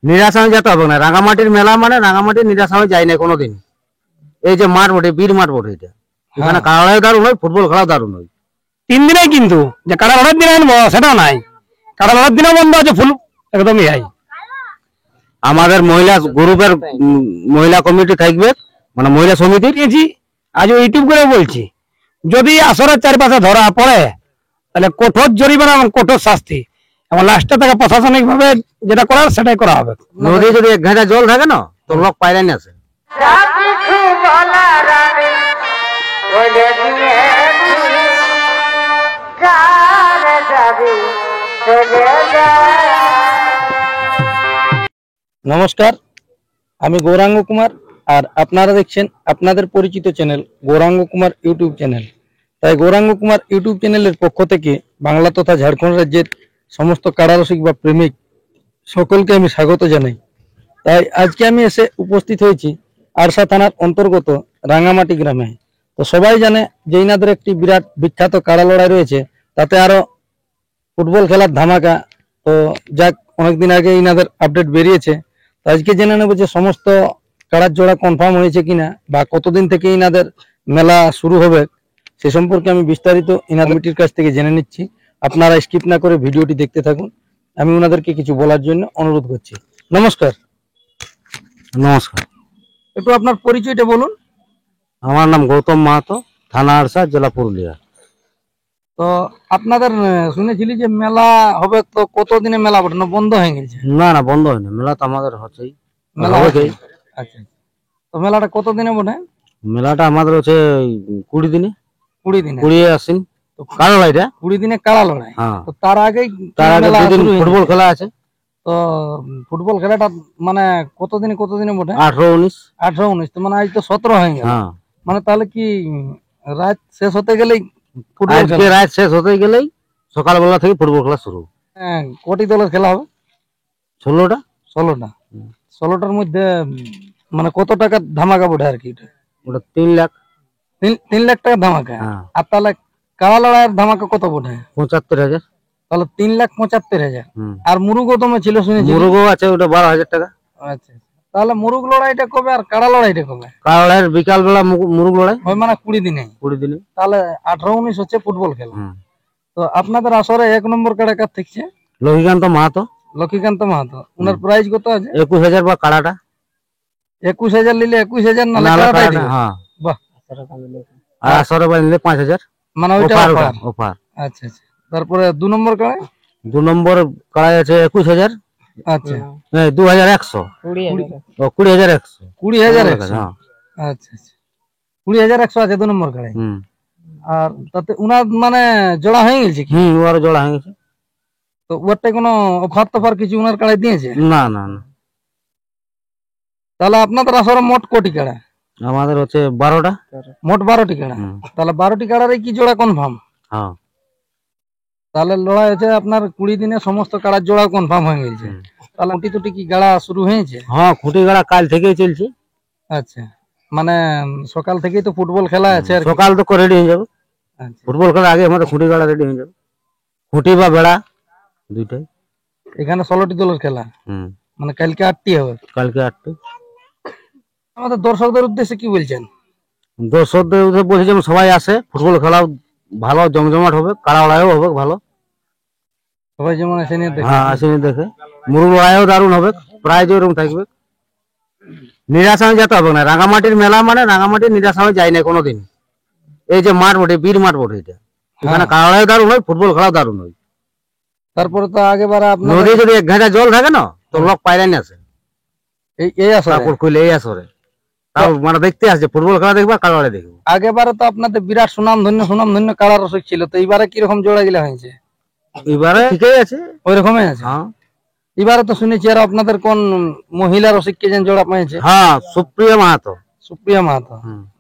নিরাশ হয়ে যেতে হবে না। রাঙামাটির মেলা মানে রাঙামাটি নিরাশ হয়ে যায় না কোনোদিন। এই যে মাঠ বটে, বীর মাঠ বটে, এটা এখানে কাড়া লড়াই দারুণ হয়, ফুটবল খেলাও দারুণ হয়। 3 দিনে কিন্তু যে কাড়া লড়াইয়ের দিন আনবো সেটাও নাই, কাড়া লড়াইয়ের দিনও বন্ধ আছে, ফুল একদমই হাই। আমাদের মহিলা গ্রুপের মহিলা কমিটি থাকবে, মানে মহিলা সমিতি দিয়েছি, আজ ইউটিউব করে বলছি, যদি আসরের চারপাশে ধরা পড়ে তাহলে কঠোর জরিমানা এবং কঠোর শাস্তি, এবং লাস্টে তাকে প্রশাসনিক ভাবে যেটা করার সেটাই করা হবে। নদী যদি 1 ঘাটা জল থাকে না তো লোক পাইলাই না আসে। নমস্কার, আমি গৌরাঙ্গ কুমার, আর আপনারা দেখছেন আপনাদের পরিচিত channel Gauranga Kumar YouTube channel. তাই গৌরাঙ্গ কুমার ইউটিউব চ্যানেলের পক্ষ থেকে বাংলা তথা ঝাড়খণ্ড রাজ্যের সমস্ত কাড়ারসিক বা প্রেমিক সকলকে আমি স্বাগত জানাই। তাই আজকে আমি এসে উপস্থিত হয়েছি আরসা থানার অন্তর্গত রাঙামাটি গ্রামে। তো সবাই জানে যে ইনাদের একটি বিরাট বিখ্যাত কাড়া লড়াই রয়েছে, তাতে আরো ফুটবল খেলার ধামাকা। তো যাক, অনেকদিন আগে ইনাদের আপডেট বেরিয়েছে, তো আজকে জেনে নেব যে সমস্ত কাড়ার জোড়া কনফার্ম হয়েছে কিনা বা কতদিন থেকে ইনাদের মেলা শুরু হবে সে সম্পর্কে আমি বিস্তারিত ইনাদের কমিটির কাছ থেকে জেনে নিচ্ছি। আপনারা স্কিপ না করে ভিডিওটি দেখতে থাকুন। আমি ওনাদেরকে কিছু বলার জন্য অনুরোধ করছি। নমস্কার। নমস্কার। একটু আপনার পরিচয়টা বলুন। আমার নাম গৌতম মাহাতো, থানা আরসা, জেলা পুরুলিয়া। তো আপনাদের শুনেছিলি যে মেলা হবে, তো কতদিনে মেলা বটে না বন্ধ হয়ে গেছে? না না, বন্ধ হয়নি, মেলা তো আমাদের হচ্ছেই। মেলা হচ্ছে। আচ্ছা, তো মেলাটা কতদিনে বটে? মেলাটা আমাদের হচ্ছে 20 দিনে। 20 দিনে 20 আসেন কাড়া লড়াইটা। 20 দিনে কাড়া লড়াই। তো তার আগে ফুটবল খেলা আছে। তো ফুটবল খেলাটা মানে কতদিনে বটে? 18-19। তো মানে আজ তো 17 হয়ে গেল। মানে তাহলে কি রাত শেষ হতে গেলেই আজকে রাত শেষ হতে গেলেই সকালবেলা থেকে ফুটবল খেলা শুরু। কোটি দলের খেলা হবে? 16টা। 16টার মধ্যে মানে কত টাকা ধামাকা বটে আর কি? ওটা 3 লাখ। 3 লাখ টাকা ধামাকা। আর তাহলে কাড়া লড়াইয়ের ধামাকা কত বটে? 75,000। তাহলে 3,75,000। আর মুরুগও তো ছিল শুনেছি। মুরুগও আছে, ওটা 12,000 টাকা। আচ্ছা, তাহলে মুরুগ লড়াইটা কবে আর কাড়া লড়াইটা কবে? কাড়া লড়াইয়ের বিকাল বেলা মুরুগ লড়াই হয়, মানে 20 দিনে। তাহলে 18-19 হচ্ছে ফুটবল খেলা। তো আপনাদের আসরে 1 নম্বর কাড়া কার থাকছে? লক্ষ্মীকান্ত মাহাতো। উনার প্রাইস কত আছে? 21,000 বা কাড়াটা। 21,000 নিলে 21,000 না কাড়াটাই দিবে? হ্যাঁ, বাহ। আর আসরে বা নিলে 5,000 মানে ওইটা অফার। আচ্ছা, তারপরে 2 নম্বর কাড়া? 2 নম্বর কাড়াই আছে 21,000। আচ্ছা, 2,100। 20,100। 20,100। আচ্ছা, 20,100 আছে 2 নম্বর কাড়াই। আর তাতে উনার মানে জোড়া হয়ে গেছে কি? ওর জোড়া হয়ে গেছে। তো ওরটা কোনো অফার কিছু উনার কাড়াই দিয়েছে? না না না। তাহলে আপনাদের আসরে মোট কোটি কাড়া? আমাদের হচ্ছে 12টা। মোট 12টি কাড়া। তাহলে 12টি কাড়ারই কি জোড়া কনফার্ম? হ্যাঁ। তাহলে লড়াই হচ্ছে আপনার 20 দিনে সমস্ত কাড়ার জোড়া কনফার্ম হয়ে গেছে। তাহলে খুঁটি টুটি কি গাড়া শুরু হয়েছে? হ্যাঁ, খুঁটি গাড়া কাল থেকেই চলছে। আচ্ছা, মানে সকাল থেকেই তো ফুটবল খেলা আছে। সকাল তো রেডি হয়ে যাবে। ফুটবল খেলা আগে আমাদের খুঁটি গাড়া রেডি হয়ে যাবে। খুঁটি বা বেড়া দুইটাই। এখানে 16টি দলের খেলা। মানে কালকে 8টি হবে। কালকে 8টি। আমাদের দর্শকদের উদ্দেশ্যে কি বলছেন? দর্শকদের উদ্দেশ্যে বলছি যেন সবাই আসে, ফুটবল খেলা ভালো জমজমাট হবে, কাড়া লড়াইও হবে ভালো। সবাই যেমন এসে নিয়ে দেখে। হ্যাঁ, এসে নিয়ে দেখে। মুরুগ লড়াইও দারুণ হবে, প্রাইজ ওরকম থাকবে। নিরাশ হয়ে যেতে হবে না। রাঙামাটির মেলা মানে রাঙামাটি নিরাশ হয়ে যায় না কোনোদিন। এই যে মাঠ বটে, বীর মাঠ বটে, এটা এখানে কাড়া লড়াই দারুণ হয়, ফুটবল খেলাও দারুণ হয়। তারপরে তো আগেবার আপনার নদী যদি 1 ঘাটা জল থাকে না তো লোক পাইলাই না আসে। এই আসরে এই আসরে তাও মানে দেখতে আসছে, ফুটবল খেলা দেখবো, কাড়া লড়াই দেখবো। আগেবারে তো আপনাদের বিরাট সুনামধন্য কাড়া রসিক ছিল, তো এইবারে কিরকম জোড়া গিলা হয়েছে? এবারে ঠিকই আছে, ওই রকমই আছে। হ্যাঁ, এবারে তো শুনেছি আর আপনাদের কোন মহিলা রসিক কে যেন জোড়া পেয়েছে? হ্যাঁ, সুপ্রিয়া মাহাতো।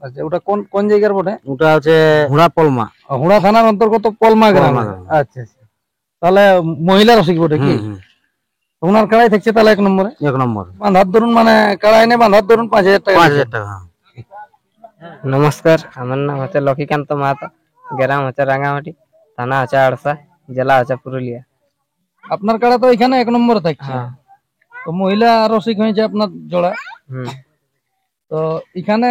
আচ্ছা, ওটা কোন জায়গার বটে? ওটা হচ্ছে হুড়া পলমা। হুড়া থানার অন্তর্গত পলমা গ্রাম। আচ্ছা, তাহলে মহিলা রসিক বটে কি? ওনার কাড়াই থাকছে তাহলে 1 নম্বরে। 1 নম্বর বাঁধার ধরুন, মানে কাড়াই নেই বাঁধার ধরুন 5,000 টাকা। 5,000 টাকা। নমস্কার, আমার নাম হচ্ছে লক্ষ্মীকান্ত মাহাতো, গ্রাম হচ্ছে রাঙামাটি, থানা হচ্ছে আড়সা, জেলা হচ্ছে পুরুলিয়া। আপনার কাড়া তো এখানে 1 নম্বরে থাকছে। তো মহিলা রসিক হয়েছে আপনার জোড়া। হুম। তো এখানে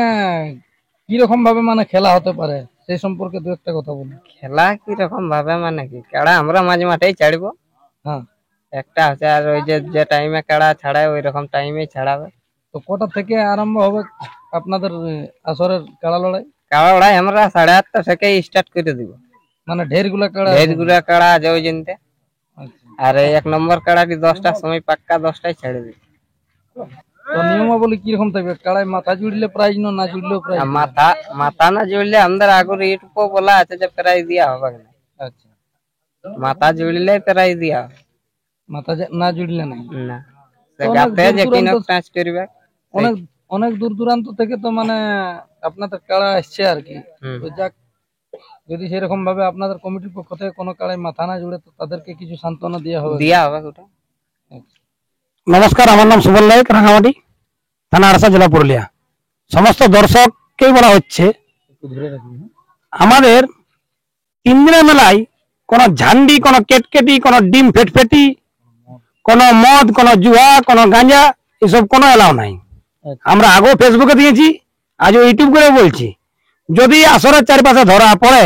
কিরকম ভাবে মানে খেলা হতে পারে সেই সম্পর্কে দু একটা কথা বলুন। খেলা কি রকম ভাবে মানে কি কাড়া আমরা মাঝে মাঠেই ছাড়বো, হ্যাঁ, একটা হচ্ছে আর ওই যে টাইমে কাড়া ছাড়ায় ওই রকম টাইমে ছাড়াবে। তো কটা থেকে আরম্ভ হবে আপনাদের আসরের কাড়া লড়াই? কাড়া লড়াই আমরা 8:30 থেকে স্টার্ট করে দিব। মানে ঢের গুলা কাড়া? ঢের গুলা কাড়া আছে ওই জন্যে। আচ্ছা। আর এই 1 নম্বর কাড়াটি 10টার সময় পাক্কা 10টায় ছেড়ে দিই। তো নিয়মাবলী কিরকম থাকবে? কাড়ায় মাথা জুড়লে প্রাইজ, না জুড়লেও প্রাইজ? আর মাথা না জুড়লে আমাদের আগের ইউটিউবে বলা আছে যে প্রাইজ দিয়া হবে না। আচ্ছা, মাথা জুড়লে প্রাইজ দিয়া হবে মাথা না জুড়লে নাই না। সে গাতে যে কিনো টাচ করবে। অনেক অনেক দূর দূরান্ত থেকে তো মানে আপনাদের কাড়া আসছে আর কি। তো যাক, যদি সেরকম ভাবে আপনাদের কমিটির পক্ষ থেকে কোনো কাড়ায় মাথা না জুড়ে তো তাদেরকে কিছু সান্ত্বনা দেওয়া হবে। ওটা। নমস্কার, আমার নাম সুবল নায়ক, রাঙামাটি থানা আরসা, জেলা পুরুলিয়া। সমস্ত দর্শককেই বলা হচ্ছে আমাদের 3 দিনের মেলায় কোনো ঝান্ডি, কোনো কেটকেটি, কোনো ডিম ফেটফেটি, কোনো মদ, কোনো জুয়া, কোনো গাঁজা, এসব কোনো এলাও নাই। আমরা আগেও ফেসবুকে দিয়েছি, আজও ইউটিউব করে বলছি, যদি আসরের চারপাশে ধরা পড়ে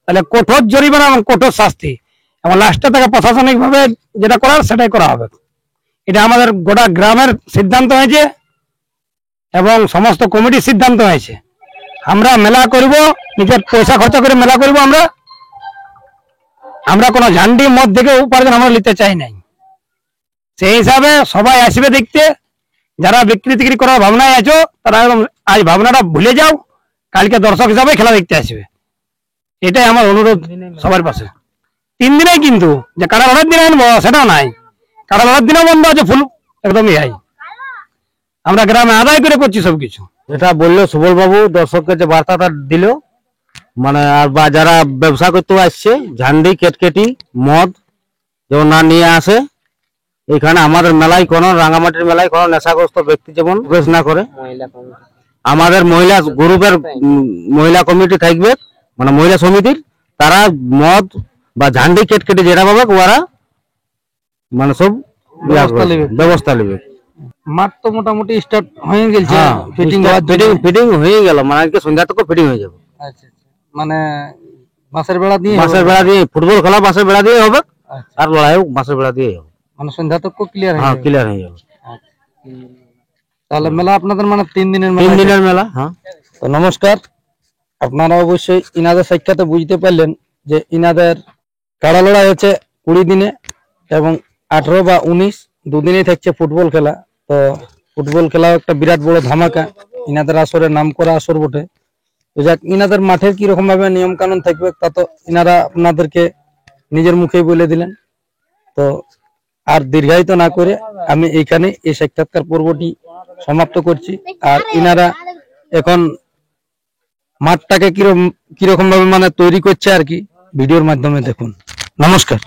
তাহলে কঠোর জরিমানা এবং কঠোর শাস্তি, এবং লাস্টে তাকে প্রশাসনিক ভাবে যেটা করার সেটাই করা হবে। এটা আমাদের গোটা গ্রামের সিদ্ধান্ত হয়েছে এবং সমস্ত কমিটির সিদ্ধান্ত হয়েছে। আমরা মেলা করব, নিজের পয়সা খরচা করে মেলা করব। আমরা কোনো ঝান্ডি মদ থেকে উপার্জন আমরা নিতে চাই নাই। সেই হিসাবে সবাই আসবে দেখতে। যারা বিক্রি টিক্রি করার ভাবনায় আছো তারা একদম আজ ভাবনাটা ভুলে যাও, কালকে দর্শক হিসাবে খেলা দেখতে আসবে। এটাই আমার অনুরোধ সবার পাশে। 3 দিনে কিন্তু যে কাড়া লড়ার দিনে আনবো সেটাও নাই, কাড়া লড়ার দিনেও বন্ধ আছে ফুল, একদমই হাই। আমরা গ্রামে আদায় করে করছি সবকিছু। এটা বললো সুবল বাবু, দর্শককে যে বার্তাটা দিল, মানে আর বা যারা ব্যবসা করতে আসছে ঝান্ডি কেটকেটি মদ যেমন না নিয়ে আসে। এখানে আমাদের মেলায় কোনো, রাঙামাটির মেলায় কোনো নেশাগ্রস্ত ব্যক্তি যেমন প্রবেশ না করে। আমাদের মহিলা গ্রুপের মহিলা কমিটি থাকবে, মানে মহিলা সমিতির, তারা মদ বা ঝান্ডি কেটকেটি যেটা পাবে ওরা মানে সব ব্যবস্থা নেবে। মাঠ তো মোটামুটি স্টার্ট হয়ে গেছে, হ্যাঁ, ফিটিং হয়ে গেল, মানে আজকে সন্ধ্যা থেকে ফিটিং হয়ে যাবে। আচ্ছা, মানে মাসের বেলা দিয়ে ফুটবল খেলা বাসের বেড়া দিয়ে হবে, আর লড়াইও বাসের বেড়া দিয়ে হবে, মানে সন্ধ্যা তক ক্লিয়ার হ্যাঁ ক্লিয়ার হয়ে যাবে। তাহলে মেলা আপনাদের মানে 3 দিনের 3 দিনের মেলা। হ্যাঁ, তো নমস্কার, আপনারা অবশ্যই ইনাদের সাক্ষাতে বুঝতে পারলেন যে ইনাদের কাড়া লড়াই হচ্ছে 20 দিনে এবং 18 বা 19 দুদিনেই থাকছে ফুটবল খেলা। তো ফুটবল খেলা একটা বিরাট বড় ধামাকা, ইনাদের আসরের নাম করা আসর বটে। তো যাক, ইনাদের মাঠের কিরকম ভাবে নিয়ম কানুন থাকবে তা তো ইনারা আপনাদেরকে নিজের মুখেই বলে দিলেন। তো আর দীর্ঘায়িত না করে আমি এইখানে এই সাক্ষাৎকার পর্বটি সমাপ্ত করছি। আর ইনারা এখন মাঠটাকে কিরকম ভাবে মানে তৈরি করছে আর কি ভিডিওর মাধ্যমে দেখুন। নমস্কার।